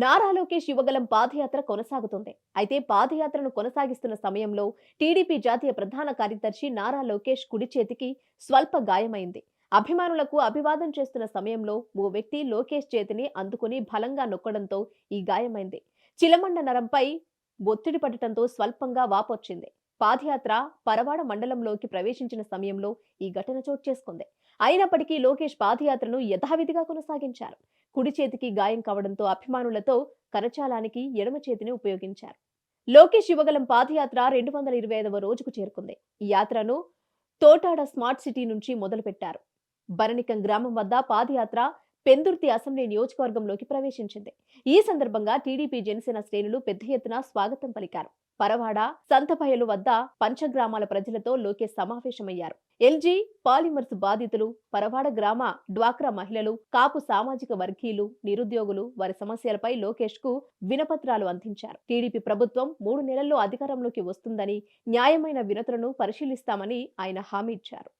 నారా లోకేష్ యువగలం పాదయాత్ర కొనసాగుతుంది. అయితే పాదయాత్రను కొనసాగిస్తున్న సమయంలో టీడీపీ జాతీయ ప్రధాన కార్యదర్శి నారా లోకేష్ కుడి చేతికి స్వల్ప గాయమైంది. అభిమానులకు అభివాదం చేస్తున్న సమయంలో ఓ వ్యక్తి లోకేష్ చేతిని అందుకుని బలంగా నొక్కడంతో ఈ గాయమైంది. చిలమండ నరంపై ఒత్తిడి పడటంతో స్వల్పంగా వాపొచ్చింది. పాదయాత్ర పరవాడ మండలంలోకి ప్రవేశించిన సమయంలో ఈ ఘటన చోటు చేసుకుంది. అయినప్పటికీ లోకేష్ పాదయాత్రను యథావిధిగా కొనసాగించారు. కుడి చేతికి గాయం కావడంతో అభిమానులతో కరచాలానికి ఎడమ చేతిని ఉపయోగించారు. లోకేష్ యువగలం పాదయాత్ర 225వ రోజుకు చేరుకుంది. ఈ యాత్రను తోటాడ స్మార్ట్ సిటీ నుంచి మొదలుపెట్టారు. బరణికం గ్రామం వద్ద పాదయాత్ర పెందుర్తి అసెంబ్లీ నియోజకవర్గంలోకి ప్రవేశించింది. ఈ సందర్భంగా టీడీపీ జనసేన శ్రేణులు పెద్ద ఎత్తున స్వాగతం పలికారు. పరవాడ, సంతపయలు వద్ద పంచగ్రామాల ప్రజలతో లోకేష్ సమావేశమయ్యారు. ఎల్జీ పాలిమర్స్ బాధితులు, పరవాడ గ్రామ డ్వాక్రా మహిళలు, కాపు సామాజిక వర్గీయులు, నిరుద్యోగులు వారి సమస్యలపై లోకేష్ కు వినపత్రాలు అందించారు. టీడీపీ ప్రభుత్వం 3 నెలల్లో అధికారంలోకి వస్తుందని, న్యాయమైన వినతులను పరిశీలిస్తామని ఆయన హామీ ఇచ్చారు.